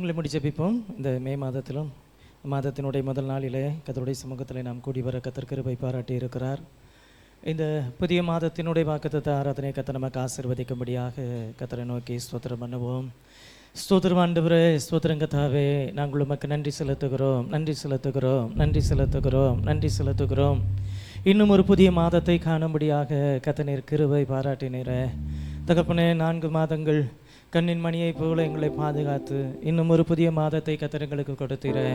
உங்களை முடி ஜெபிப்போம். இந்த மே மாதத்தினுடைய முதல் நாளிலே கர்த்தருடைய சமூகத்தில் நாம் கூடி வர கர்த்தர் கிருபை பாராட்டி இருக்கிறார். இந்த புதிய மாதத்தினுடைய வாக்குத்தத்த ஆராதனை கர்த்தர் நமக்கு ஆசீர்வதிக்கும்படியாக கர்த்தரை நோக்கி ஸ்தோத்திரம் பண்ணுவோம். ஸ்தோத்திரம் ஆண்டவரே, ஸ்தோத்திரம் கர்த்தாவே, நாங்கள் உமக்கு நன்றி செலுத்துகிறோம், நன்றி செலுத்துகிறோம், நன்றி செலுத்துகிறோம், நன்றி செலுத்துகிறோம். இன்னும் ஒரு புதிய மாதத்தை காணும்படியாக கர்த்தர் கிருபை பாராட்டினீரே. தகப்பனே, 4 மாதங்கள் கண்ணின் மணியை போல எங்களை பாதுகாத்து இன்னும் ஒரு புதிய மாதத்தை கர்த்தர் எங்களுக்கு கொடுத்தீரே.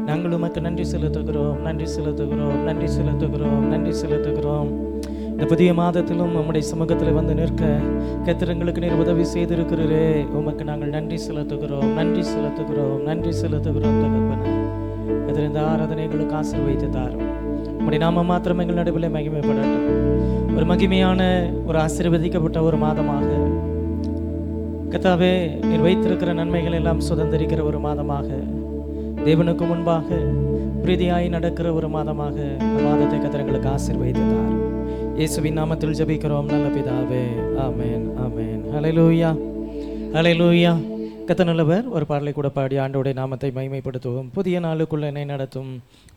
நாங்கள் உமக்கு நன்றி செலுத்துகிறோம், நன்றி செலுத்துகிறோம், நன்றி செலுத்துகிறோம், நன்றி செலுத்துகிறோம். இந்த புதிய மாதத்திலும் நம்முடைய சமூகத்தில் வந்து நிற்க கர்த்தர் எங்களுக்கு நீர் உதவி செய்திருக்கிறீரே. உமக்கு நாங்கள் நன்றி செலுத்துகிறோம், நன்றி செலுத்துகிறோம், நன்றி செலுத்துகிறோம். தகப்பனே, கர்த்தர் இந்த ஆராதனை எங்களுக்கு ஆசீர்வதித்து தாரும். உம்முடைய நாம மாத்திரம் எங்கள் நடுவில் மகிமைப்படட்டும். ஒரு மகிமையான ஒரு ஆசீர்வதிக்கப்பட்ட ஒரு மாதமாக கர்த்தாவே, நீர் வைத்திருக்கிற நன்மைகள் எல்லாம் சுதந்திரிக்கிற ஒரு மாதமாக, தேவனுக்கு முன்பாக பிரீதியாய் நடக்கிற ஒரு மாதமாக இந்த மாதத்தை கர்த்தர் எங்களுக்கு ஆசீர்வதித்தார். இயேசுவின் நாமத்தில் ஜெபிக்கிறோம் நல்ல பிதாவே, ஆமென், ஆமென். ஹல்லேலூயா, ஹல்லேலூயா. கர்த்தர் நல்லவர். ஒரு பாடலை கூட பாடி ஆண்டவருடைய நாமத்தை மகிமைப்படுத்துவோம். புதிய நாளுக்குள் என்னை நடத்தும்,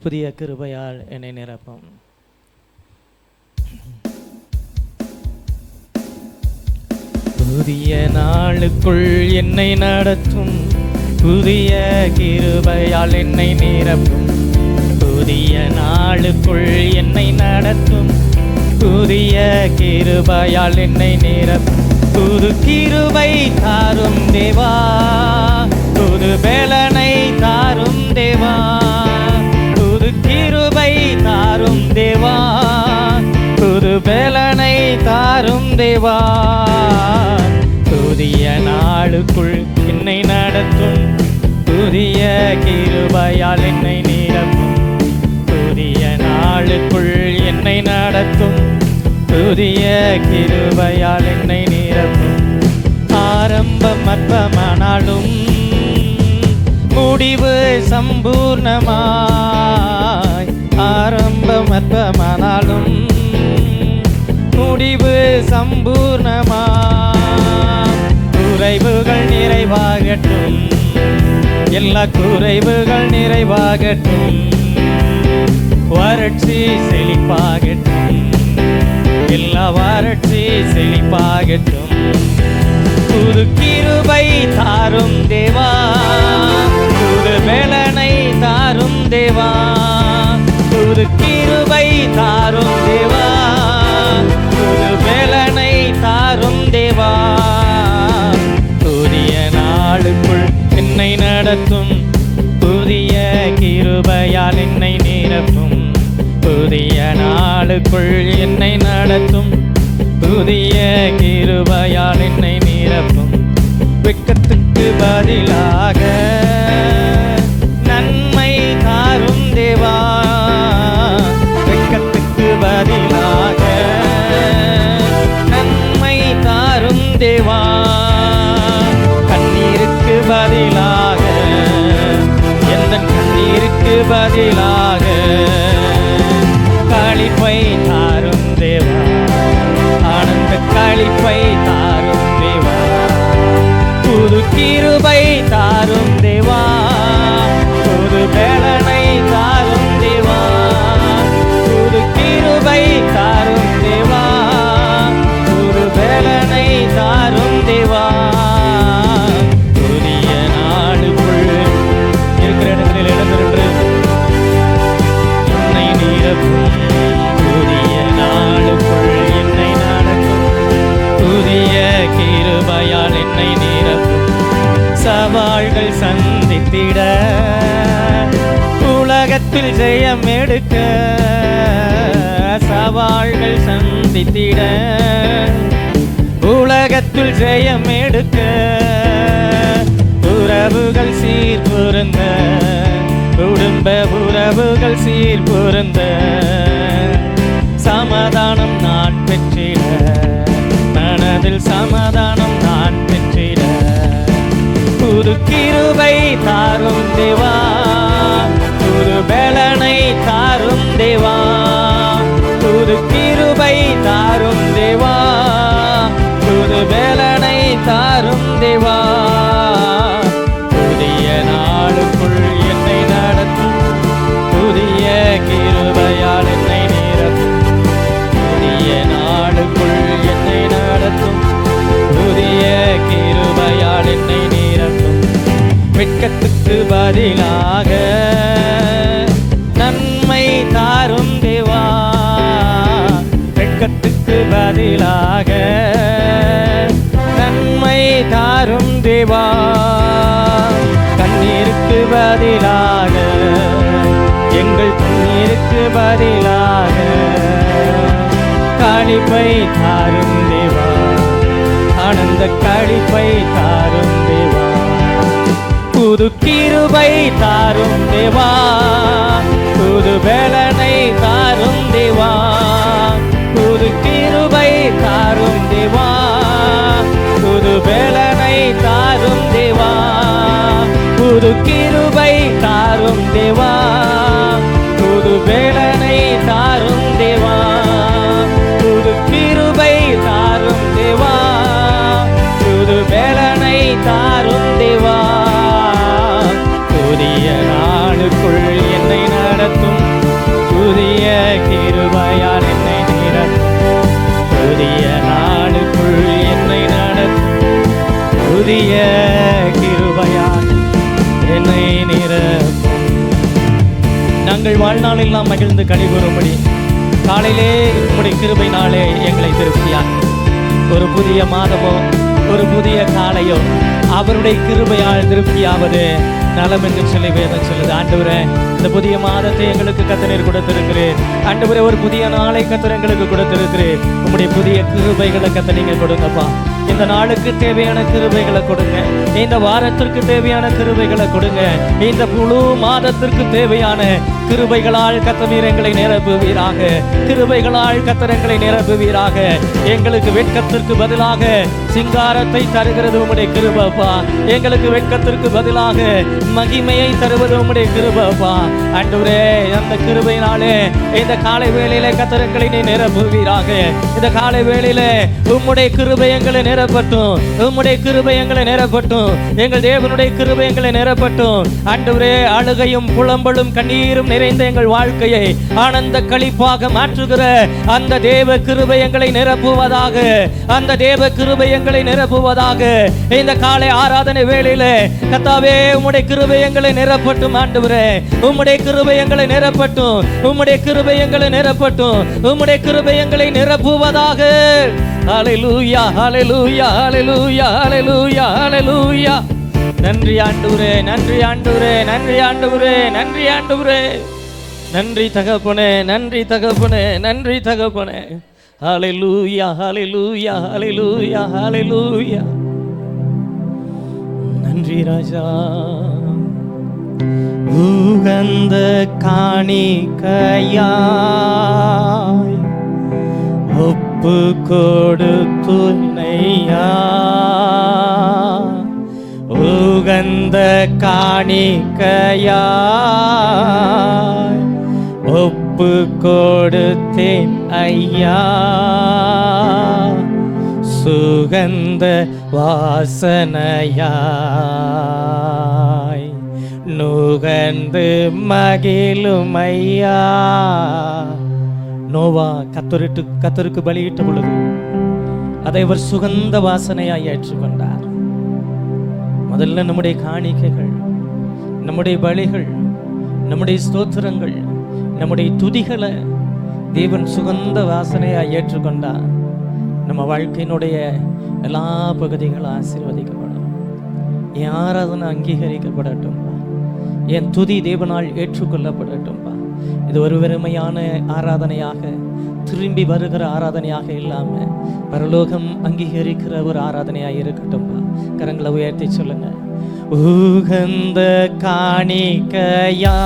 புதிய கிருபையால் என்னை நிரப்பும். புதிய நாளுக்குள் என்னை நடத்தும், புதிய கிருபையால் என்னை நிரப்பும். புதிய நாளுக்குள் என்னை நடத்தும், புதிய கிருபையால் என்னை நிரப்பும். புது கிருபை தாரும் தேவா, புது பலனை தாரும் தேவா, புது கிருபை தாரும் தேவா, புது பலனை தாரும் தேவா. புதிய நாளுக்குள் என்னை நடத்தும், புதிய கிருபையால் என்னை நிரப்பும். புதிய நாளுக்குள் என்னை நடத்தும், புதிய கிருபையால் என்னை நிரப்பும். ஆரம்பம் அற்பமானாலும் முடிவு சம்பூர்ணமாய், ஆரம்பம் அற்பமானாலும் முடிவு சம்பூர்ணமா. குறைவுகள் நிறைவாகட்டும், எல்லா குறைவுகள் நிறைவாகட்டும். வறட்சி செழிப்பாகட்டும், எல்லா வறட்சி செழிப்பாகட்டும். புது கிருபை தாரும் தேவா, புது பலனை தாரும் தேவா, புது கிருபை தாரும் தேவா, புது பலனை தாரும் தேவா. புதிய நாளுக்குள் என்னை நடத்தும், புதிய கிருபையால் என்னை நிரப்பும். புதிய நாளுக்குள் என்னை நடத்தும், புதிய கிருபையால் என்னை நிரப்பும். வெட்கத்துக்கு பதிலாக நன்மை தாரும் தேவா, வெட்கத்துக்கு பதிலாக நன்மை தாரும் தேவா. கண்ணீருக்கு பதிலாக, எந்த கண்ணீருக்கு பதிலாக களிப்பை தாரும் தேவா, ஆனந்த களிப்பை தாரும் தேவா. புது கிருபை தாரும் தேவா, புது பலனை தாரும் தேவா, புது கிருபை தாரும் தேவா, புது பலனை தாரும் தேவா. புதிய நாளுக்குள் இருக்கிற இடங்களில் எழுந்திருந்து என்னை நிரப்பும். புதிய நாளுக்குள் என்னை நடக்கும், புதிய கிருபையால் என்னை நிரப்பும். சவால்கள் சந்தித்திட, உலகத்தில் ஜெயம் எடுக்க, சவால்கள் சந்தித்திட, உலகத்தில் ஜெயம் எடுக்க. உறவுகள் சீர்பொருந்த, குடும்ப உறவுகள் சீர்பொருந்த, சமாதானம் நான் பெற்றிட, மனதில் சமாதானம் நான் பெற்றிட. புது கிருபை தாரும் தேவா, புது பலனை தாரும் தேவா, புது கிருபை தாரும் தேவா, புது பலனை தாரும் தேவா. புதிய வெட்கத்துக்கு பதிலாக நன்மை தாரும் தேவா, வெட்கத்துக்கு பதிலாக நன்மை தாரும் தேவா, கண்ணீருக்கு பதிலாக எங்கள் கண்ணீருக்கு பதிலாக களிப்பை தாரும் தேவா, ஆனந்த களிப்பை தாரும் தேவா, புது கிருபை தாரும் தேவா, புது பலனை தாரும் தேவா, புது கிருபை தாரும் தேவா, புது பலனை தாரும் தேவா, புது கிருபை தாரும் தேவா, புது பலனை தாரும் தேவா, புது கிருபை தாரும் தேவா, புது பலனை தாரும் தேவா, புதிய நாளுக்குள் என்னை நடத்தும், புதிய கிருபையால் என்னை நிரப்பும், புதிய நாளுக்குள் என்னை நடத்தும், புதிய கிருபையால் என்னை நிரப்பும். நாங்கள் வாழ்நாளெல்லாம் மகிழ்ந்து கழிவுறும்படி காலையிலே உம்முடைய கிருபையினாலே எங்களை திருப்தியாக்கும். ஒரு புதிய மாதமோ ஒரு புதிய காலையோ அவருடைய கிருபையால் திருப்தியாவது நலம் என்று சொல்லி வேதம் சொல்லுது. ஆண்டவரே, இந்த புதிய மாதத்தை எங்களுக்கு கர்த்தர் கொடுத்திருக்கிறேன். ஆண்டவரே, ஒரு புதிய நாளை கர்த்தர் எங்களுக்கு கொடுத்திருக்கிறேன். உம்முடைய புதிய கிருபைகளை கர்த்தர் நீங்க கொடுங்கப்பா. இந்த நாளுக்கு தேவையான கிருபைகளை கொடுங்க, இந்த வாரத்திற்கு தேவையான கிருபைகளை கொடுங்க, இந்த முழு மாதத்திற்கு தேவையான கிருபைகளால் கர்த்தர் எங்களை நிரப்புவீராக, கிருபைகளால் கர்த்தர் எங்களை நிரப்புவீராக. எங்களுக்கு வெட்கத்திற்கு பதிலாக சிங்காரத்தை தருகிறது உம்முடைய கிருபைப்பா, எங்களுக்கு வெட்கத்திற்கு பதிலாக மகிமையை தருவது உம்முடைய கிருபைப்பா. ஆண்டவரே, அந்த கிருபையினாலே இந்த காலை வேளையிலே கர்த்தர் எங்களை நிரப்புவீராக. இந்த காலை வேளையிலே உம்முடைய கிருபை எங்களை நிரப்பட்டும், உம்முடைய கிருபை எங்களை நிரப்பட்டும், எங்கள் தேவனுடைய கிருபை எங்களை நிரப்பட்டும். ஆண்டவரே, அழுகையும் புலம்பலும் கண்ணீரும் நிறைந்த எங்கள் வாழ்க்கையை ஆனந்த களிப்பாக மாற்றுகிற அந்த தேவ கிருபை எங்களை நிரப்புவதாக, அந்த தேவ கிருபை எங்களை நிரப்புவதாக. இந்த காலை ஆராதனை வேளையிலே கர்த்தாவே, உம்முடைய கிருபை எங்களை நிரப்பட்டும். ஆண்டவரே, உம்முடைய கிருபை எங்களை நிரப்பட்டும், உம்முடைய கிருபை எங்களை நிரப்பட்டும், உம்முடைய கிருபை எங்களை நிரப்புவதாக. ஹல்லேலூயா, ஹல்லேலூயா, ஹல்லேலூயா, ஹல்லேலூயா, ஹல்லேலூயா. நன்றி ஆண்டவரே, நன்றி ஆண்டவரே, நன்றி ஆண்டவரே, நன்றி ஆண்டவரே, நன்றி தகப்பனே, நன்றி தகப்பனே, நன்றி தகப்பனே. ஹல்லேலூயா, ஹல்லேலூயா, ஹல்லேலூயா, ஹல்லேலூயா. நன்றி ராஜா. உகந்த காணிக்கையாய் ஒப்பு கொடுத்துனையா, உகந்த காணிக்கையாய் ஒப்பு கொடுத்தேன் ஐயா, சுகந்த வாசனையாய் நுகர்ந்து மகிழும் ஐயா. நோவா கர்த்தருக்கு பலியிட்ட பொழுது அதை அவர் சுகந்த வாசனையாய் ஏற்றுக்கொண்டார். முதல்ல நம்முடைய காணிக்கைகள், நம்முடைய பலிகள், நம்முடைய ஸ்தோத்திரங்கள், நம்முடைய துதிகளை தேவன் சுகந்த வாசனையாய் ஏற்றுக்கொண்டார். நம்ம வாழ்க்கையினுடைய எல்லா பகுதிகளும் ஆசீர்வதிக்கப்படும். என் ஆராதனை அங்கீகரிக்கப்படட்டும்பா, என் துதி தேவனால் ஏற்றுக்கொள்ளப்படட்டும்பா. இது ஒரு வெறுமையான ஆராதனையாக, திரும்பி வருகிற ஆராதனையாக இல்லாம பரலோகம் அங்கீகரிக்கிற ஒரு ஆராதனையாக இருக்கட்டும்பா. கரங்களை உயர்த்தி சொல்லுங்க. உகந்த காணிக்கையா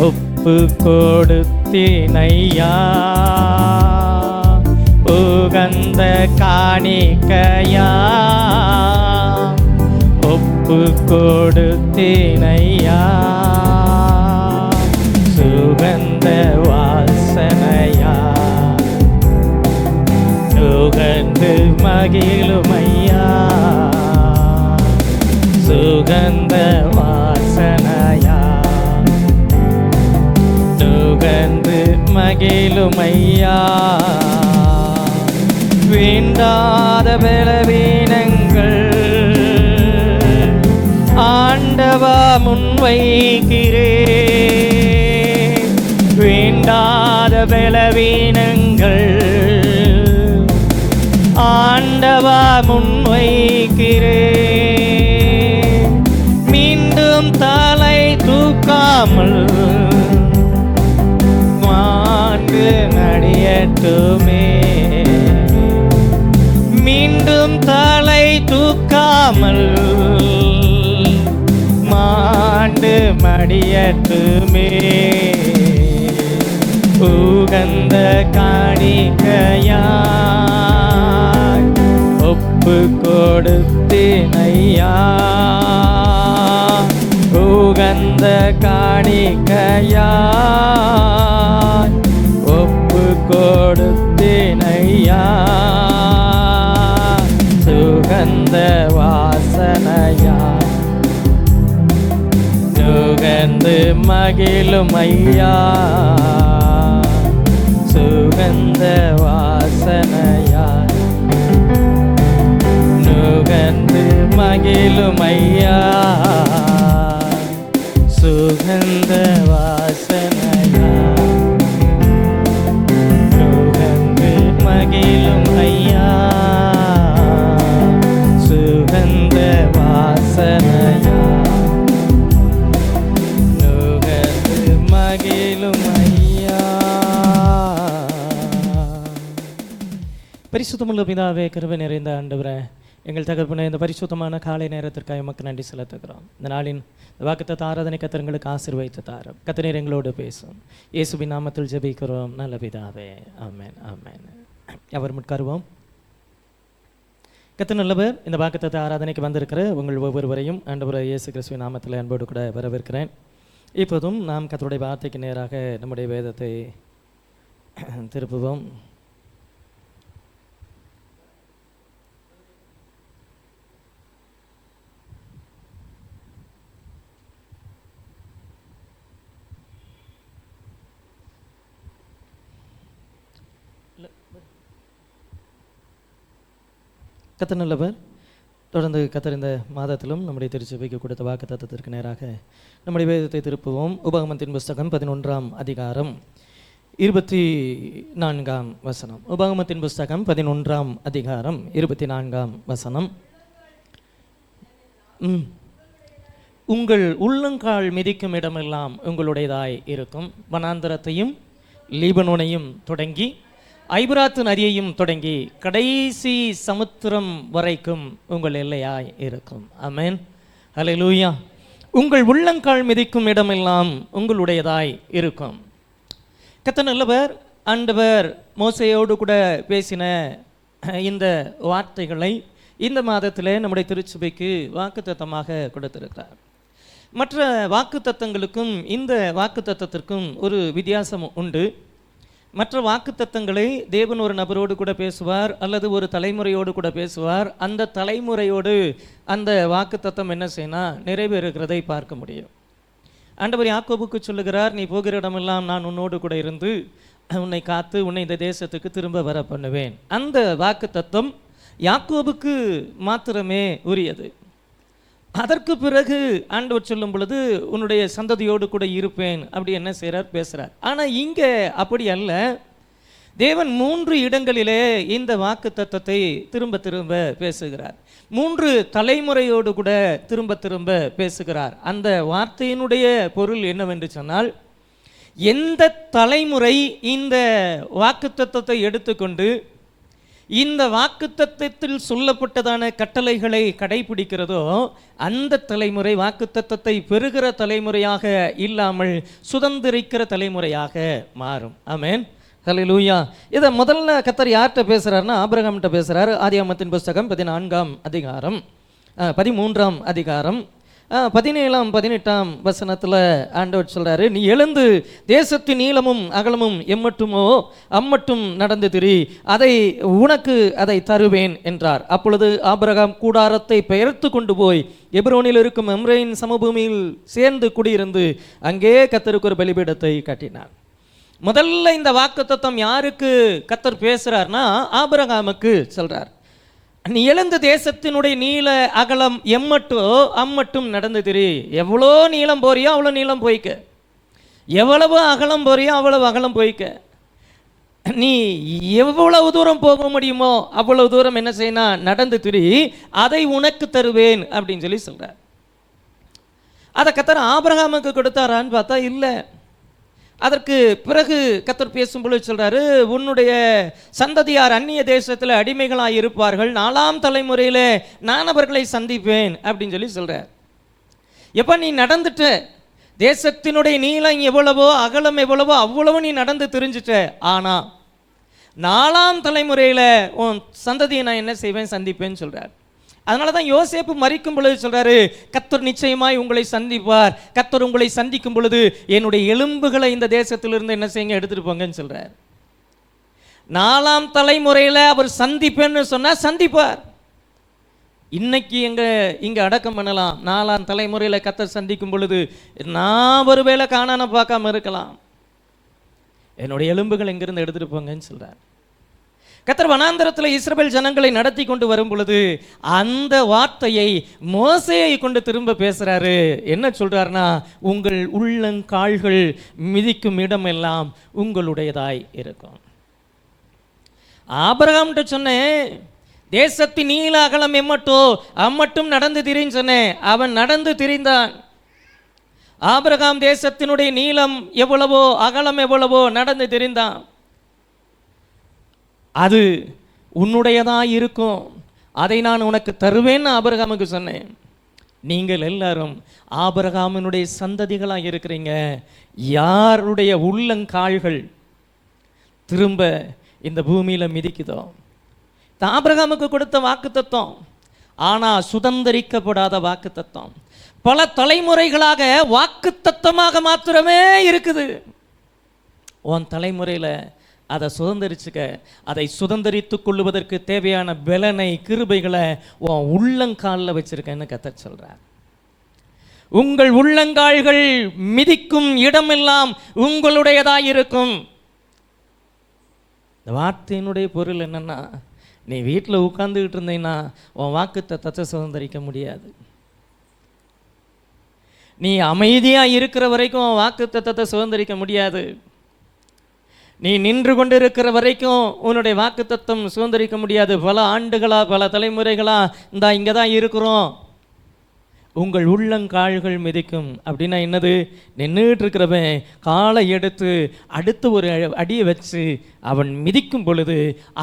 ஒப்பு கொடுத்தேனையா, உகந்த காணிக்கையா ஒப்பு கொடுத்தேனையா, சுகந்த வாசனையா நுகர்ந்து மகிழுமையா, சுகந்த வாசனையா நுகர்ந்து மகிழுமையா. வேண்டாத பலவீனங்கள் முன்வைக்கிறேன். வேண்டாத பலவீனங்கள் ஆண்டவா முன்வைக்கிறேன். மீண்டும் தலை தூக்காமல் மாண்டு நடியட்டுமே. மீண்டும் தலை தூக்காமல் மாண்டு மடியட்டுமே. உகந்த காணிக்கையாய் ஒப்பு கொடுத்தேனையா. உகந்த காணிக்கையாய் ஒப்பு கொடுத்தேனையா. சுகந்த வாசனையா நுகர்ந்து மகிழும் ஐயா. சுகந்த வாசனையா நுகர்ந்து மகிழும் ஐயா. சுகந்த வாசனையா நுகர்ந்து மகிழும் ஐயா. சுகந்த வாசனையா நுகர்ந்து மகிழும் ஐயா. பரிசுத்தமுள்ள பிதாவே, கிருபை நிறைந்த ஆண்டவரே, எங்கள் தகப்பனே, இந்த பரிசுத்தமான காலை நேரத்திற்காக எமக்கு நன்றி செலுத்துகிறோம். இந்த நாளின் வாக்குத்தத்த ஆராதனை கத்தர்களுக்கு ஆசீர்வதித்து தாரும். கர்த்தர் எங்களோடு பேசும். இயேசுவின் நாமத்தில் ஜெபிக்கிறோம் நல்ல பிதாவே, ஆமென் ஆமென். அவர் முட்கருவோம். கர்த்தர் நல்லவர். இந்த வாக்குத்தத்த ஆராதனைக்கு வந்திருக்கிற உங்கள் ஒவ்வொருவரையும் ஆண்டவர் இயேசு கிறிஸ்துவின் நாமத்தில் அன்போடு கூட வரவேற்கிறேன். இப்போதும் நாம் கர்த்தருடைய வார்த்தைக்கு நேராக நம்முடைய வேதத்தை திருப்புவோம். கர்த்தர் நல்லவர். தொடர்ந்து கர்த்தர் இந்த மாதத்திலும் நம்முடைய திருச்சபைக்கு கொடுத்த வாக்கு தத்தத்திற்கு நேராக நம்முடைய வேதத்தை திருப்புவோம். உபாகமத்தின் புஸ்தகம் 11ஆம் அதிகாரம் 24ஆம் வசனம். உபாகமத்தின் புஸ்தகம் 11ஆம் அதிகாரம் 24ஆம் வசனம். உங்கள் உள்ளங்கால் மிதிக்கும் இடமெல்லாம் உங்களுடையதாய் இருக்கும். வனாந்தரத்தையும் லீபனோனையும் தொடங்கி ஐபிராத்து நதியையும் தொடங்கி கடைசி சமுத்திரம் வரைக்கும் உங்கள் எல்லையாய் இருக்கும். ஆமென், ஹல்லேலூயா. உங்கள் உள்ளங்கால் மிதிக்கும் இடமெல்லாம் உங்களுடையதாய் இருக்கும். கர்த்தர் நல்லவர். ஆண்டவர் மோசேயோடு கூட பேசின இந்த வார்த்தைகளை இந்த மாதத்தில் நம்முடைய திருச்சபைக்கு வாக்குத்தத்தமாக கொடுத்திருக்கிறார். மற்ற வாக்குத்தத்தங்களுக்கும் இந்த வாக்குத்தத்தத்திற்கும் ஒரு வித்தியாசம் உண்டு. மற்ற வாக்குத்தத்தங்களை தேவன் ஒரு நபரோடு கூட பேசுவார் அல்லது ஒரு தலைமுறையோடு கூட பேசுவார். அந்த தலைமுறையோடு அந்த வாக்குத்தத்தம் என்ன செய்யணும், நிறைவேறுகிறதை பார்க்க முடியும். ஆண்டவர் யாக்கோபுக்கு சொல்லுகிறார், நீ போகிற இடமெல்லாம் நான் உன்னோடு கூட இருந்து உன்னை காத்து உன்னை இந்த தேசத்துக்கு திரும்ப வர பண்ணுவேன். அந்த வாக்குத்தத்தம் யாக்கோபுக்கு மாத்திரமே உரியது. அதற்கு பிறகு ஆண்டவர் சொல்லும் பொழுது உன்னுடைய சந்ததியோடு கூட இருப்பேன் அப்படி என்ன செய்கிறார், பேசுகிறார். ஆனால் இங்கே அப்படி அல்ல. தேவன் 3 இடங்களிலே இந்த வாக்கு தத்தத்தை திரும்ப திரும்ப பேசுகிறார். 3 தலைமுறையோடு கூட திரும்ப திரும்ப பேசுகிறார். அந்த வார்த்தையினுடைய பொருள் என்னவென்று சொன்னால், எந்த தலைமுறை இந்த வாக்கு தத்தத்தை எடுத்துக்கொண்டு இந்த வாக்குத்தத்தத்தில் சொல்லப்பட்டதான கட்டளைகளை கடைபிடிக்கிறதோ அந்த தலைமுறை வாக்குத்தத்தத்தை பெறுகிற தலைமுறையாக இல்லாமல் சுதந்திரிக்கிற தலைமுறையாக மாறும். ஆமென், ஹல்லேலூயா. இதை முதல்ல கர்த்தர் யார்கிட்ட பேசுகிறாருன்னா ஆபிரகாம்கிட்ட பேசுகிறார். ஆதியாகமத்தின் புஸ்தகம் 14ஆம் அதிகாரம் 13ஆம் அதிகாரம் 17ஆம் 18ஆம் வசனத்தில் ஆண்டவர் சொல்கிறாரு, நீ எழுந்து தேசத்தின் நீளமும் அகலமும் எம்மட்டுமோ அம்மட்டும் நடந்து திரி, உனக்கு அதை தருவேன் என்றார். அப்பொழுது ஆபிரகாம் கூடாரத்தை பெயர்த்து கொண்டு போய் எப்ரோனில் இருக்கும் மம்ரேயின் சமபூமியில் சேர்ந்து குடியிருந்து அங்கே கர்த்தருக்கு ஒரு பலிபீடத்தை கட்டினார். முதல்ல இந்த வாக்குத்தத்தம் யாருக்கு கர்த்தர் பேசுகிறார்னா ஆபிரகாமுக்கு சொல்கிறார். நீ இழந்த தேசத்தினுடைய நீள அகலம் எம்மட்டோ அம்மட்டும் நடந்து திரி. எவ்வளோ நீளம் போறியோ அவ்வளோ நீளம் போய்க்க, எவ்வளவு அகலம் போறியோ அவ்வளவு அகலம் போய்க்க. நீ எவ்வளவு தூரம் போக முடியுமோ அவ்வளவு தூரம் என்ன செய்யணும், நடந்து திரி, அதை உனக்கு தருவேன் அப்படின்னு சொல்லி சொல்கிறார். அதை கர்த்தர் ஆபிரகாமுக்கு கொடுத்தாரான்னு பார்த்தா இல்லை. அதற்கு பிறகு கர்த்தர் பேசும்பொழுது சொல்கிறாரு, உன்னுடைய சந்ததியார் அந்நிய தேசத்தில் அடிமைகளாக இருப்பார்கள், 4ஆம் தலைமுறையில் நான் அவர்களை சந்திப்பேன் அப்படின்னு சொல்லி சொல்கிறார். எப்போ நீ நடந்துட்ட, தேசத்தினுடைய நீளம் எவ்வளவோ அகலம் எவ்வளவோ அவ்வளவு நீ நடந்து தெரிஞ்சிட்ட. ஆனால் 4ஆம் தலைமுறையில் உன் சந்ததியை நான் என்ன செய்வேன், சந்திப்பேன்னு சொல்கிறார். அதனால தான் யோசேப்பு மரிக்கும் பொழுது சொல்கிறாரு, கர்த்தர் நிச்சயமாய் உங்களை சந்திப்பார், கர்த்தர் உங்களை சந்திக்கும் பொழுது என்னுடைய எலும்புகளை இந்த தேசத்திலிருந்து என்ன செய்யுங்க, எடுத்துகிட்டு போங்கன்னு சொல்கிறார். 4ஆம் தலைமுறையில் அவர் சந்திப்பேன்னு சொன்னால் சந்திப்பார். இன்னைக்கு இங்கே அடக்கம் பண்ணலாம், 4ஆம் தலைமுறையில் கர்த்தர் சந்திக்கும் பொழுது நான் ஒருவேளை காணான பார்க்காம இருக்கலாம், என்னுடைய எலும்புகள் எங்கிருந்து எடுத்துகிட்டு போங்கன்னு சொல்கிறார். கர்த்தர் வனாந்தரத்தில் இஸ்ரவேல் ஜனங்களை நடத்தி கொண்டு வரும் பொழுது அந்த வார்த்தையை மோசேயை கொண்டு திரும்ப பேசுகிறாரு. என்ன சொல்கிறாருன்னா, உங்கள் உள்ளங்கால்கள் மிதிக்கும் இடமெல்லாம் உங்களுடையதாய் இருக்கும். ஆபிரகாம்கிட்ட சொன்னேன், தேசத்தின் நீள அகலம் எம்மட்டோ அம்மட்டும் நடந்து திரின்னு சொன்னேன். அவன் நடந்து திரிந்தான். ஆபிரகாம் தேசத்தினுடைய நீளம் எவ்வளவோ அகலம் எவ்வளவோ நடந்து திரிந்தான். அது உன்னுடையதாக இருக்கும், அதை நான் உனக்கு தருவேன்னு ஆபிரகாமுக்கு சொன்னேன். நீங்கள் எல்லாரும் ஆபிரகாமினுடைய சந்ததிகளாக இருக்கிறீங்க. யாருடைய உள்ளங்கால்கள் திரும்ப இந்த பூமியில் மிதிக்குதோ, ஆபிரகாமுக்கு கொடுத்த வாக்குத்தத்தம், ஆனால் சுதந்திரிக்கப்படாத வாக்குத்தத்தம், பல தலைமுறைகளாக வாக்குத்தத்தமாக மாத்திரமே இருக்குது. உன் தலைமுறையில் அதை சுதந்திரிச்சுக்க, அதை சுதந்திரித்து கொள்ளுவதற்கு தேவையான பலனை கிருபைகளை உன் உள்ளங்காலில் வச்சிருக்கேன்னு கர்த்தர் சொல்கிறார். உங்கள் உள்ளங்கால்கள் மிதிக்கும் இடமெல்லாம் உங்களுடையதாக இருக்கும். இந்த வார்த்தையினுடைய பொருள் என்னன்னா, நீ வீட்டில் உட்கார்ந்துக்கிட்டு இருந்தீங்கன்னா உன் வாக்குத்தத்தத்தை சுதந்திரிக்க முடியாது. நீ அமைதியாக இருக்கிற வரைக்கும் உன் வாக்குத்தத்தத்தை சுதந்திரிக்க முடியாது. நீ நின்று கொண்டு இருக்கிற வரைக்கும் உன்னுடைய வாக்குத்தத்தம் சுதந்திரிக்க முடியாது. பல ஆண்டுகளா பல தலைமுறைகளா இந்த இங்கே தான் இருக்கிறோம். உங்கள் உள்ளங்கால்கள் மிதிக்கும் அப்படின்னா என்னது, நின்றுட்டு இருக்கிறவன் காலை எடுத்து அடுத்து ஒரு அடியை வச்சு அவன் மிதிக்கும் பொழுது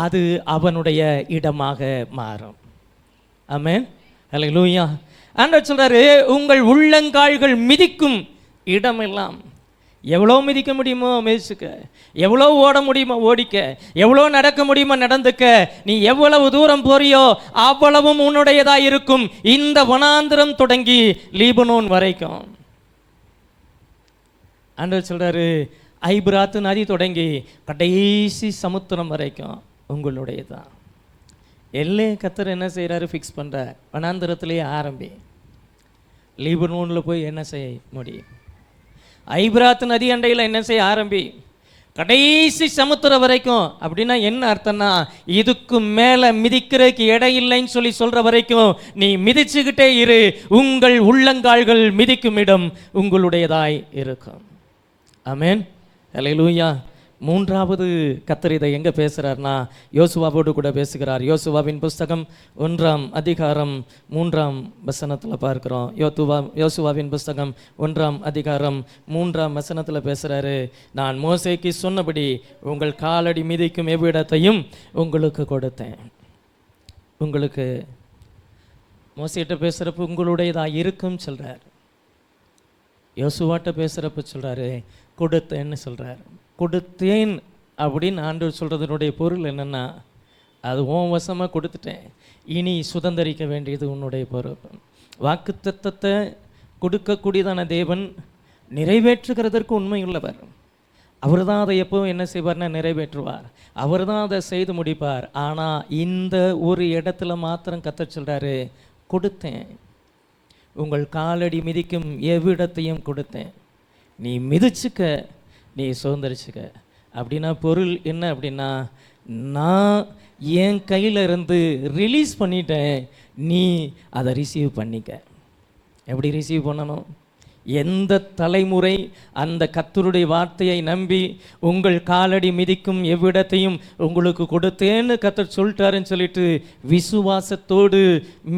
அது அவனுடைய இடமாக மாறும். ஆமென், ஹல்லேலூயா. ஆண்டவர் சொல்றாரு, உங்கள் உள்ளங்கால்கள் மிதிக்கும் இடமெல்லாம். எவ்வளோ மிதிக்க முடியுமோ மிதிச்சுக்க, எவ்வளோ ஓட முடியுமோ ஓடிக்க, எவ்வளோ நடக்க முடியுமோ நடந்துக்க. நீ எவ்வளவு தூரம் போறியோ அவ்வளவும் உன்னுடையதாக இருக்கும், இந்த வனாந்திரம் தொடங்கி லீபனோன் வரைக்கும். ஆண்டவர் சொல்றாரு, ஐபிராத்து நதி தொடங்கி கடைசி சமுத்திரம் வரைக்கும் உங்களுடையதான். எல்லே கர்த்தர் என்ன செய்கிறாரு, ஃபிக்ஸ் பண்ணுறார். வனாந்திரத்திலேயே ஆரம்பி, லீபனோனில் போய் என்ன செய்ய முடியும், ஐபிராத்து நதி அண்டையில் என்ன செய்ய ஆரம்பி, கடைசி சமுத்திரம் வரைக்கும். அப்படின்னா என்ன அர்த்தம்னா, இதுக்கு மேலே மிதிக்கிறதுக்கு இடம் இல்லைன்னு சொல்லி சொல்கிற வரைக்கும் நீ மிதிச்சுக்கிட்டே இரு. உங்கள் உள்ளங்கால்கள் மிதிக்கும் இடம் உங்களுடையதாய் இருக்கும். ஆமென், ஹல்லேலூயா. மூன்றாவது கர்த்தர் இதை எங்கே பேசுகிறார்னா, யோசுவாவோடு கூட பேசுகிறார். யோசுவாவின் புஸ்தகம் 1ஆம் அதிகாரம் 3ஆம் வசனத்தில் பார்க்குறோம். யோசுவாவின் புஸ்தகம் 1ஆம் அதிகாரம் 3ஆம் வசனத்தில் பேசுகிறாரு, நான் மோசேக்கு சொன்னபடி உங்கள் காலடி மிதிக்கும் எவ்விடத்தையும் உங்களுக்கு கொடுத்தேன். உங்களுக்கு மோசேட்ட பேசுகிறப்ப உங்களுடையதாக இருக்கும் சொல்கிறார். யோசுவாட்ட பேசுகிறப்ப சொல்கிறாரு கொடுத்தேன்னு சொல்கிறார். கொடுத்தேன் அப்படின்னு ஆண்டவர் சொல்கிறதுனுடைய பொருள் என்னென்னா, அது உன் வசமாக கொடுத்துட்டேன், இனி சுதந்திரிக்க வேண்டியது உன்னுடைய பொறுப்பு. வாக்குத்தத்தத்தை கொடுக்கக்கூடியதான தேவன் நிறைவேற்றுகிறதற்கு உண்மையுள்ளவர். அவர் தான் அதை எப்போவும் என்ன செய்வார்னா நிறைவேற்றுவார். அவர் தான் அதை செய்து முடிப்பார். ஆனால் இந்த ஒரு இடத்துல மாத்திரம் கர்த்தர் சொல்கிறாரு, கொடுத்தேன், உங்கள் காலடி மிதிக்கும் எவ்விடத்தையும் கொடுத்தேன், நீ மிதிச்சுக்க, நீ சுதந்திரிச்சுக்க. அப்படின்னா பொருள் என்ன அப்படின்னா, நான் என் கையில் இருந்து ரிலீஸ் பண்ணிட்டேன், நீ அதை ரிசீவ் பண்ணிக்க. எப்படி ரிசீவ் பண்ணணும்? எந்த தலைமுறை அந்த கர்த்தருடைய வார்த்தையை நம்பி உங்கள் காலடி மிதிக்கும் எவ்விடத்தையும் உங்களுக்கு கொடுத்தேன்னு கர்த்தர் சொல்லிட்டாருன்னு சொல்லிட்டு விசுவாசத்தோடு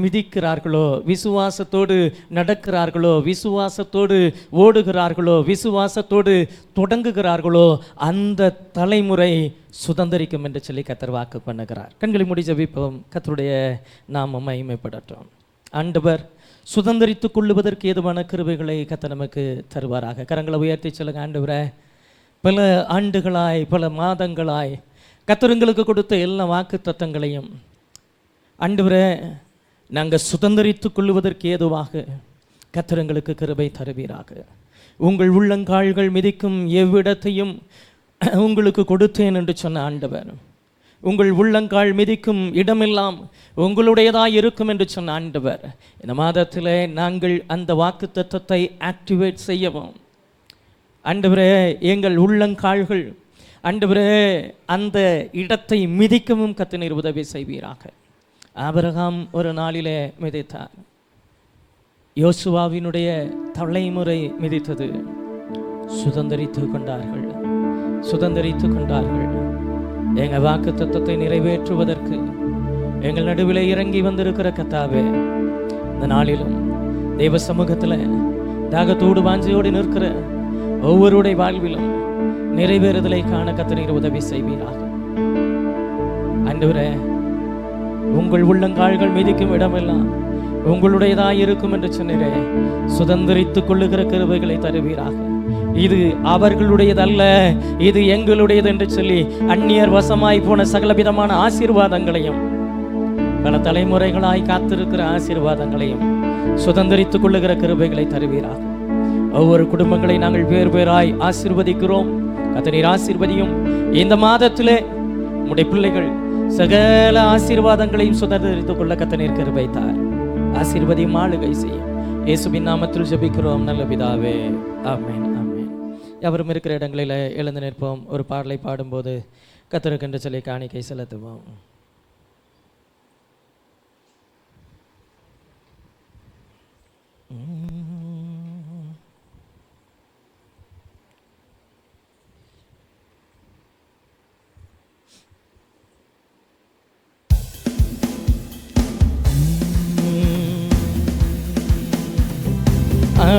மிதிக்கிறார்களோ, விசுவாசத்தோடு நடக்கிறார்களோ, விசுவாசத்தோடு ஓடுகிறார்களோ, விசுவாசத்தோடு தொடங்குகிறார்களோ, அந்த தலைமுறை சுதந்திரிக்கும் என்று சொல்லி கர்த்தர் வாக்கு பண்ணுகிறார். கண்களை மூடி ஜெபிப்போம். கர்த்தருடைய நாமம் மகிமைப்படட்டும். ஆண்டவர் சுதந்திரித்துக் கொள்ளுவதற்கு ஏதுவான கிருபைகளை கர்த்தர் நமக்கு தருவாராக. கரங்களை உயர்த்தி சொல்லுங்க. ஆண்டவரே, பல ஆண்டுகளாய் பல மாதங்களாய் கர்த்தர் எங்களுக்கு கொடுத்த எல்லா வாக்கு தத்தங்களையும் ஆண்டவரே நாங்கள் சுதந்திரித்துக் கொள்ளுவதற்கு ஏதுவாக கர்த்தர் எங்களுக்கு கிருபை தருவீராக. உங்கள் உள்ளங்கால்கள் மிதிக்கும் எவ்விடத்தையும் உங்களுக்கு கொடுத்தேன் என்று சொன்ன ஆண்டவர், உங்கள் உள்ளங்கால் மிதிக்கும் இடமெல்லாம் உங்களுடையதாக இருக்கும் என்று சொன்ன ஆண்டவர், இந்த மாதத்தில் நாங்கள் அந்த வாக்கு தத்தத்தை ஆக்டிவேட் செய்யவும் ஆண்டவரே, எங்கள் உள்ளங்கால்கள் ஆண்டவரே அந்த இடத்தை மிதிக்கவும் கர்த்தர் உதவி செய்வீராக. ஆபிரகாம் ஒரு நாளிலே மிதித்தார். யோசுவாவினுடைய தலைமுறை மிதித்தது. சுதந்திரித்து கொண்டார்கள், சுதந்திரித்து கொண்டார்கள். எங்கள் வாக்கு தத்தத்தை நிறைவேற்றுவதற்கு எங்கள் நடுவில் இறங்கி வந்திருக்கிற கர்த்தாவே, இந்த நாளிலும் தெய்வ சமூகத்தில் தாகத்தோடு வாஞ்சையோடு நிற்கிற ஒவ்வொருடைய வாழ்விலும் நிறைவேறுதலை காண கர்த்தர் உதவி செய்வீராக. ஆண்டவரே, உங்கள் உள்ளங்கால்கள் மிதிக்கும் இடமெல்லாம் உங்களுடையதாக இருக்கும் என்று சொன்னீரே, சுதந்திரித்துக் கொள்ளுகிற கிருபைகளை தருவீராக. இது அவர்களுடையதல்ல, இது எங்களுடையது என்று சொல்லி அந்நியர் வசமாய் போன சகலவிதமான ஆசீர்வாதங்களையும், பல தலைமுறைகளாய் காத்திருக்கிற ஆசீர்வாதங்களையும் சுதந்திரித்துக் கொள்ளுகிற கிருபைகளை தருவீராக. ஒவ்வொரு குடும்பங்களை நாங்கள் வேறு வேறாய் ஆசீர்வதிக்கிறோம். கர்த்தர் ஆசீர்வதியும். இந்த மாதத்திலே உம்முடைய பிள்ளைகள் சகல ஆசீர்வாதங்களையும் சுதந்திரித்துக் கொள்ள கர்த்தர் கிருபை தார். ஆசீர்வதியும், ஆளுகை செய்யும். இயேசுவின் நாமத்தில் ஜெபிக்கிறோம் நல்ல பிதாவே, ஆமென், ஆமென். எவரும் இருக்கிற இடங்களில் எழுந்து நிற்போம். ஒரு பாடலை பாடும்போது கர்த்தருக்கென்று சொல்லி காணிக்கை செலுத்துவோம்.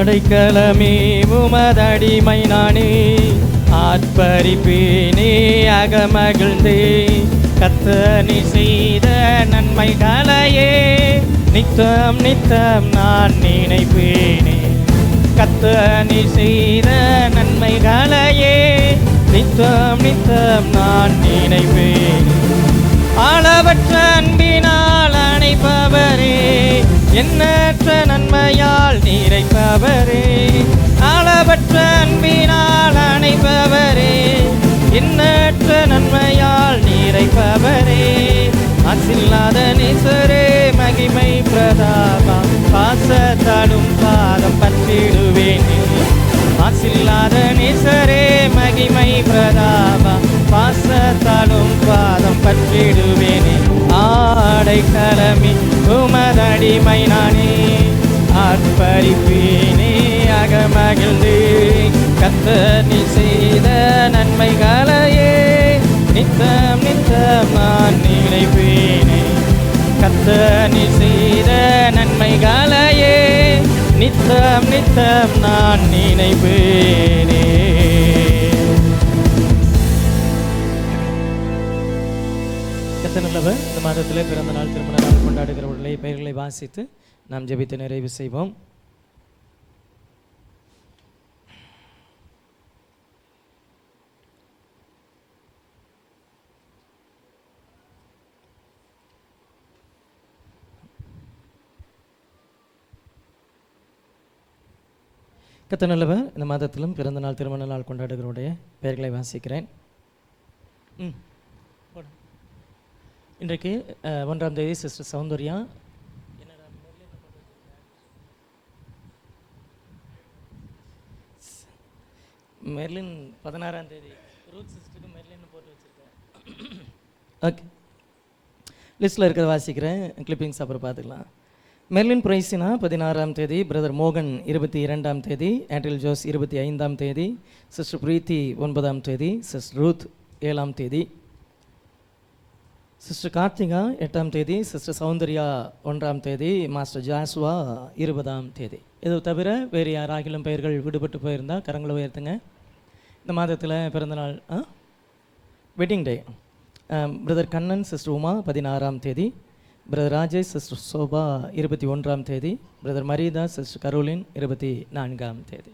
அடைக்கலமே உமதடிமை நானே, ஆர்ப்பரிப்பேனே அகமகிழ்ந்தே, கர்த்தர் நீ செய்த நன்மைகளையே நித்தம் நித்தம் நான் நினைப்பேனே. கர்த்தர் நீ செய்த நன்மைகளையே நித்தம் நித்தம் நான் நினைப்பேனே. அளவற்ற அன்பினால் அணைப்பவரே, எண்ணற்ற நன்மையால் நிறைப்பவரே. அளவற்ற அன்பினால் அணைப்பவரே, எண்ணற்ற நன்மையால் நிறைப்பவரே. அசில்லாத நேசரே, மகிமை பிரதாபம் பாசத்தாலும் பாதம் பற்றிடுவேனே. ஆசில்லாத நேசரே, மகிமை பிரதாபம் பாசத்தாலும் பாதம் பற்றிடுவேனே. ஆடைக்கலமே உமதடிமை நானே, ஆர்ப்பரிப்பேனே அகமகிழ்ந்தே, கர்த்தர் நீ செய்த நன்மைகளையே நித்தம் நித்தம் நான் நினைப்பேனே. கர்த்தர் நீ செய்த நன்மைகளையே நித்தம் நித்தம் நான் நினைப்பேனே. கர்த்தர் நல்லவர். இந்த மாதத்தில் பிறந்த நாள் திருமண நாள் கொண்டாடுகிறவர்களுடைய பெயர்களை வாசித்து நாம் ஜெபித்து நிறைவு செய்வோம். கர்த்தர் நல்லவர். இந்த மாதத்திலும் பிறந்த நாள் திருமண நாள் கொண்டாடுகிறவருடைய பெயர்களை வாசிக்கிறேன். இன்றைக்கு 1ஆம் தேதி சிஸ்டர் சௌந்தர்யா, மெர்லின் 16ஆம் தேதி ரூத் சிஸ்டருக்கு மெர்லின் போட்டு வச்சுருக்கேன். ஓகே, லிஸ்ட்டில் இருக்கிறத வாசிக்கிறேன், கிளிப்பிங்ஸ் அப்புறம் பார்த்துக்கலாம். மெர்லின் பிரைசினா 16ஆம் தேதி, பிரதர் மோகன் 22ஆம் தேதி, ஆண்ட்ரில் ஜோஸ் 25ஆம் தேதி, சிஸ்டர் பிரீத்தி 9ஆம் தேதி, சிஸ்டர் ரூத் 7ஆம் தேதி, சிஸ்டர் கார்த்திகா 8ஆம் தேதி, சிஸ்டர் சௌந்தர்யா 1ஆம் தேதி, மாஸ்டர் ஜாஸ்வா 20ஆம் தேதி. இது தவிர வேறு யாராகிலும் பெயர்கள் விடுபட்டு போயிருந்தால் கரங்களை உயர்த்துங்க. இந்த மாதத்தில் பிறந்தநாள் wedding day brother Kannan sister Uma 16ஆம் தேதி, பிரதர் ராஜேஷ் சிஸ்டர் சோபா 21ஆம் தேதி, பிரதர் மரீதா சிஸ்டர் கரோலின் 24ஆம் தேதி.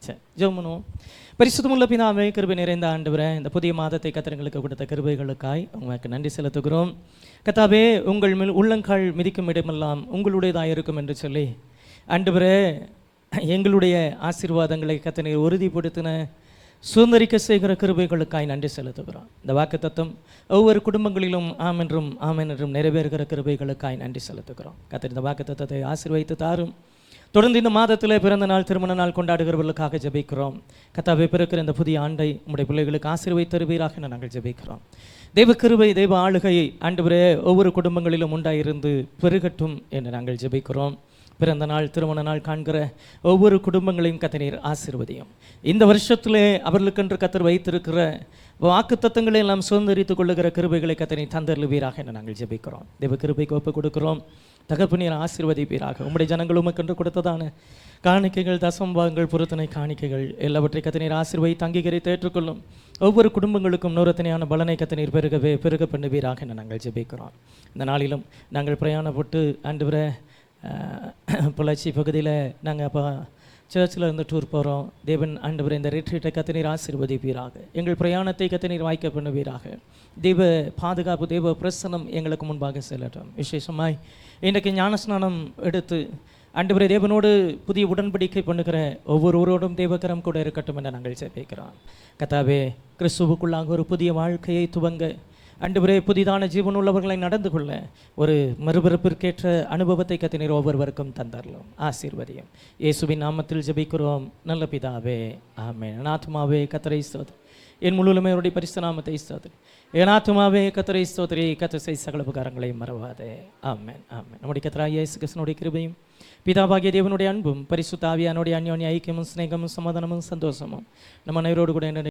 சரி, ஜெபம் பண்ணுவோம். பரிசுத்தமுள்ள பிதாவே, கிருபை நிறைந்த ஆண்டவரே, இந்த புதிய மாதத்தை கர்த்தர்களுக்கு கொடுத்த கிருபைகளுக்காய் உங்களுக்கு நன்றி செலுத்துகிறோம். கர்த்தாவே, உங்கள் மேல் உள்ளங்கால் மிதிக்கும் இடமெல்லாம் உங்களுடையதாக இருக்கும் என்று சொல்லி ஆண்டவரே, எங்களுடைய ஆசீர்வாதங்களை கர்த்தர் உறுதிப்படுத்தின சுதந்திரிக்க செய்கிற கிருபைகளுக்காய் நன்றி செலுத்துகிறோம். இந்த வாக்குத்தத்தம் ஒவ்வொரு குடும்பங்களிலும் ஆமென்றும் ஆமென்றும் நிறைவேறுகிற கிருபைகளுக்காய் நன்றி செலுத்துகிறோம். கர்த்தர் இந்த வாக்குத்தத்தத்தை ஆசீர்வதித்து தாரும். தொடர்ந்து இந்த மாதத்தில் பிறந்த நாள் திருமண நாள் கொண்டாடுகிறவர்களுக்காக ஜெபிக்கிறோம். கர்த்தாவே, பிறக்கிற இந்த புதிய ஆண்டை உம்முடைய பிள்ளைகளுக்கு ஆசீர்வதித்து தருவீராக நாங்கள் ஜெபிக்கிறோம். தெய்வ கிருபை, தெய்வ ஆளுகை ஆண்டவரே ஒவ்வொரு குடும்பங்களிலும் உண்டாயிருந்து பெருகட்டும் என்று நாங்கள் ஜெபிக்கிறோம். பிறந்த நாள் திருமண நாள் காண்கிற ஒவ்வொரு குடும்பங்களையும் கர்த்தர் ஆசீர்வதியும். இந்த வருஷத்திலே அவர்களுக்கென்று கர்த்தர் வைத்திருக்கிற வாக்குத்தத்தங்களை எல்லாம் சுதந்திரித்துக் கொள்ளுகிற கிருபைகளை கர்த்தர் தந்தருளுவீராக என்று நாங்கள் ஜெபிக்கிறோம். தெய்வ கிருபைக்கு ஒப்பு கொடுக்கிறோம். தகப்பனீர் ஆசீர்வதிப்பீராக. உம்முடைய ஜனங்கள் உமக்கென்று கொடுத்ததான காணிக்கைகள், தசம்பாகங்கள், பொருத்தனை காணிக்கைகள் எல்லாவற்றை கர்த்தர் ஆசீர்வதித்து அங்கீகரித்து ஏற்றுக்கொள்ளும். ஒவ்வொரு குடும்பங்களுக்கும் நூறத்தனையான பலனை கர்த்தர் பெருக பண்ணுவீராக என்று நாங்கள் ஜெபிக்கிறோம். இந்த நாளிலும் நாங்கள் பிரயாணப்பட்டு ஆண்டவரே பொள்ளாச்சி பகுதியில் நாங்கள் அப்போ சர்ச்சில் இருந்து டூர் போகிறோம். தேவன் ஆண்டவரே, இந்த ரிட்ரீட்டை கர்த்தர் ஆசீர்வதிப்பீராக. எங்கள் பிரயாணத்தை கர்த்தர் வாய்க்க பண்ணுவீராக. தெய்வ பாதுகாப்பு, தெய்வ பிரசனம் எங்களுக்கு முன்பாக செல்லட்டும். விசேஷமாய் இன்றைக்கு ஞானஸ்நானம் எடுத்து ஆண்டவரே தேவனோடு புதிய உடன்படிக்கை பண்ணுகிற ஒவ்வொருவரோடும் தேவகரம் கூட இருக்கட்டும் என்று நாங்கள் ஜெபிக்கிறோம். கர்த்தாவே, கிறிஸ்துவுக்குள்ளாக ஒரு புதிய வாழ்க்கையை துவங்க ஆண்டவரே புதிதான ஜீவனுள்ளவர்களை நடந்து கொள்ள ஒரு மறுபிறப்பிற்கேற்ற அனுபவத்தை கர்த்தர் ஒவ்வொருவருக்கும் தந்தரலும். ஆசீர்வதியும். இயேசுவின் நாமத்தில் ஜெபிக்கிறோம் நல்ல பிதாவே, ஆமென். என் ஆத்துமாவே கர்த்தரை ஸ்தோத்திரி, என் முழுவதுமே அவருடைய பரிசுத்த நாமத்தை ஸ்தோத்திரி. என் ஆத்துமாவே கர்த்தரை ஸ்தோத்திரி, கர்த்தர் செய்த சகல உபகாரங்களையும் மறவாதே. ஆமென், ஆமென். நம்முடைய கர்த்தராகிய இயேசு கிறிஸ்துவினுடைய கிருபையும் பிதாவாகிய தேவனுடைய அன்பும் பரிசுத்த ஆவியானுடைய அன்யோன்ய ஐக்கியமும் சிநேகமும் சமாதானமும் சந்தோஷமும் நம்ம அனைவரோடு கூட